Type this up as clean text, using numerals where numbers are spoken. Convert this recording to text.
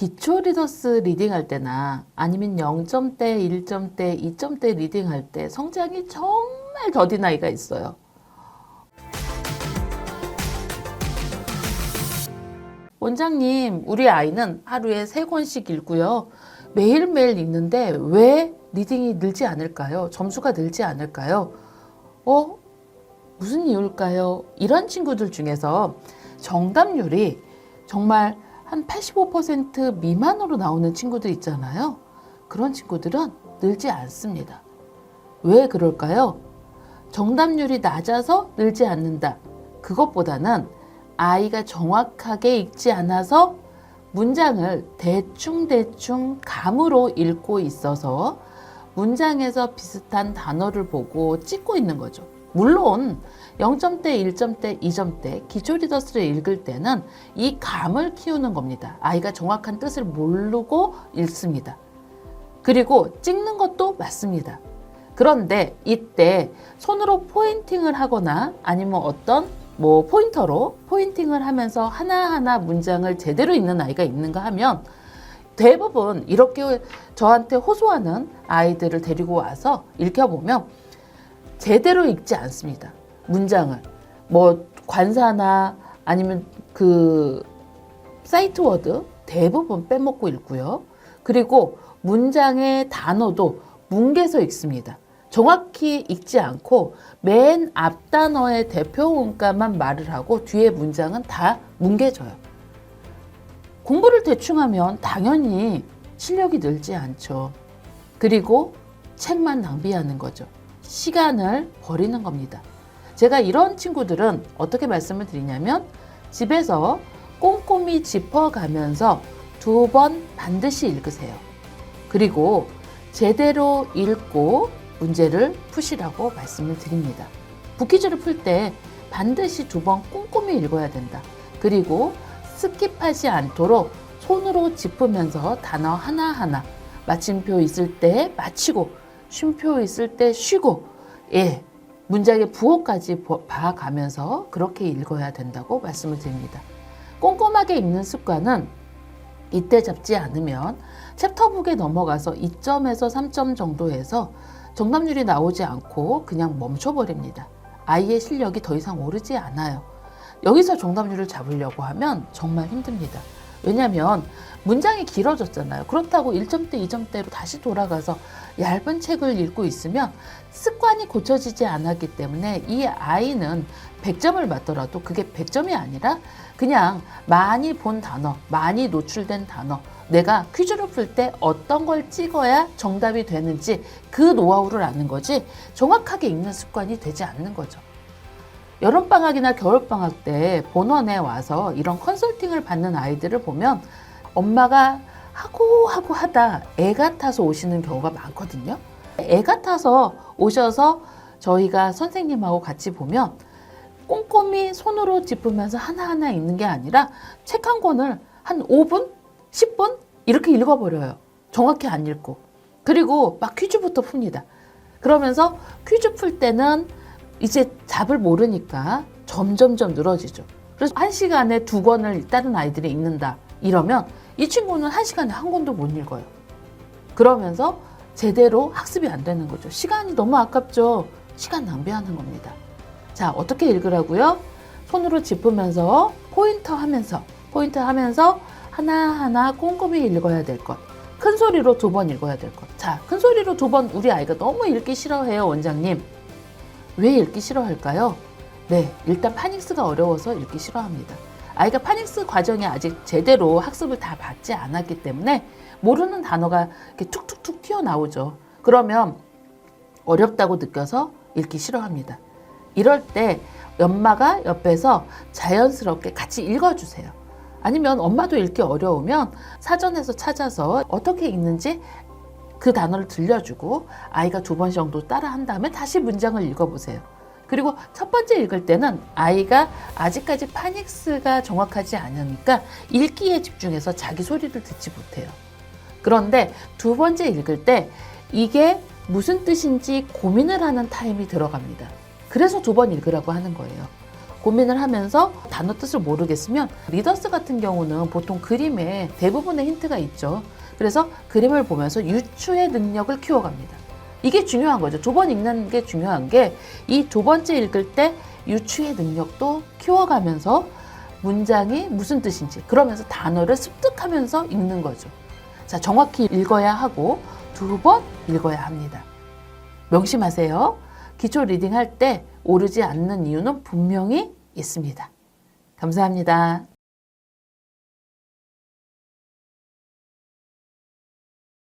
기초 리더스 리딩할 때나 아니면 0점대, 1점대, 2점대 리딩할 때 성장이 정말 더딘 아이가 있어요. 원장님, 우리 아이는 하루에 3권씩 읽고요. 매일매일 읽는데 왜 리딩이 늘지 않을까요? 점수가 늘지 않을까요? 무슨 이유일까요? 이런 친구들 중에서 정답률이 정말 한 85% 미만으로 나오는 친구들 있잖아요. 그런 친구들은 늘지 않습니다. 왜 그럴까요? 정답률이 낮아서 늘지 않는다. 그것보다는 아이가 정확하게 읽지 않아서 문장을 대충대충 감으로 읽고 있어서 문장에서 비슷한 단어를 보고 찍고 있는 거죠. 물론 0점대, 1점대, 2점대 기초 리더스를 읽을 때는 이 감을 키우는 겁니다. 아이가 정확한 뜻을 모르고 읽습니다. 그리고 찍는 것도 맞습니다. 그런데 이때 손으로 포인팅을 하거나 아니면 어떤 포인터로 포인팅을 하면서 하나하나 문장을 제대로 읽는 아이가 있는가 하면 대부분 이렇게 저한테 호소하는 아이들을 데리고 와서 읽혀보면 제대로 읽지 않습니다. 문장을 관사나 아니면 그 사이트 워드 대부분 빼먹고 읽고요. 그리고 문장의 단어도 뭉개서 읽습니다. 정확히 읽지 않고 맨 앞 단어의 대표 문자만 말을 하고 뒤에 문장은 다 뭉개져요. 공부를 대충 하면 당연히 실력이 늘지 않죠. 그리고 책만 낭비하는 거죠. 시간을 버리는 겁니다. 제가 이런 친구들은 어떻게 말씀을 드리냐면 집에서 꼼꼼히 짚어가면서 2번 반드시 읽으세요. 그리고 제대로 읽고 문제를 푸시라고 말씀을 드립니다. 붓기즈를 풀 때 반드시 2번 꼼꼼히 읽어야 된다. 그리고 스킵하지 않도록 손으로 짚으면서 단어 하나하나 마침표 있을 때 마치고 쉼표 있을 때 쉬고 문장의 부호까지 봐가면서 그렇게 읽어야 된다고 말씀을 드립니다. 꼼꼼하게 읽는 습관은 이때 잡지 않으면 챕터북에 넘어가서 2점에서 3점 정도에서 정답률이 나오지 않고 그냥 멈춰버립니다. 아이의 실력이 더 이상 오르지 않아요. 여기서 정답률을 잡으려고 하면 정말 힘듭니다. 왜냐하면 문장이 길어졌잖아요. 그렇다고 1점대, 2점대로 다시 돌아가서 얇은 책을 읽고 있으면 습관이 고쳐지지 않았기 때문에 이 아이는 100점을 맞더라도 그게 100점이 아니라 그냥 많이 본 단어, 많이 노출된 단어, 내가 퀴즈를 풀 때 어떤 걸 찍어야 정답이 되는지 그 노하우를 아는 거지 정확하게 읽는 습관이 되지 않는 거죠. 여름방학이나 겨울방학 때 본원에 와서 이런 컨설팅을 받는 아이들을 보면 엄마가 하고 하다 애 같아서 오시는 경우가 많거든요. 애 같아서 오셔서 저희가 선생님하고 같이 보면 꼼꼼히 손으로 짚으면서 하나하나 읽는 게 아니라 책 한 권을 한 5분? 10분? 이렇게 읽어버려요. 정확히 안 읽고. 그리고 막 퀴즈부터 풉니다. 그러면서 퀴즈 풀 때는 이제 답을 모르니까 점점점 늘어지죠. 그래서 1시간에 2권을 다른 아이들이 읽는다. 이러면 이 친구는 1시간에 한 권도 못 읽어요. 그러면서 제대로 학습이 안 되는 거죠. 시간이 너무 아깝죠. 시간 낭비하는 겁니다. 자, 어떻게 읽으라고요? 손으로 짚으면서 포인터 하면서 하나하나 꼼꼼히 읽어야 될 것. 큰 소리로 2번 읽어야 될 것. 자, 큰 소리로 2번 우리 아이가 너무 읽기 싫어해요, 원장님. 왜 읽기 싫어할까요? 일단 파닉스가 어려워서 읽기 싫어합니다. 아이가 파닉스 과정이 아직 제대로 학습을 다 받지 않았기 때문에 모르는 단어가 이렇게 툭툭툭 튀어나오죠. 그러면 어렵다고 느껴서 읽기 싫어합니다. 이럴 때 엄마가 옆에서 자연스럽게 같이 읽어주세요. 아니면 엄마도 읽기 어려우면 사전에서 찾아서 어떻게 읽는지 그 단어를 들려주고 아이가 2번 정도 따라한 다음에 다시 문장을 읽어보세요. 그리고 첫 번째 읽을 때는 아이가 아직까지 파닉스가 정확하지 않으니까 읽기에 집중해서 자기 소리를 듣지 못해요. 그런데 2번째 읽을 때 이게 무슨 뜻인지 고민을 하는 타임이 들어갑니다. 그래서 2번 읽으라고 하는 거예요. 고민을 하면서 단어 뜻을 모르겠으면 리더스 같은 경우는 보통 그림에 대부분의 힌트가 있죠. 그래서 그림을 보면서 유추의 능력을 키워갑니다. 이게 중요한 거죠. 두 번 읽는 게 중요한 게 이 두 번째 읽을 때 유추의 능력도 키워가면서 문장이 무슨 뜻인지 그러면서 단어를 습득하면서 읽는 거죠. 자, 정확히 읽어야 하고 두 번 읽어야 합니다. 명심하세요. 기초 리딩 할 때 오르지 않는 이유는 분명히 있습니다. 감사합니다.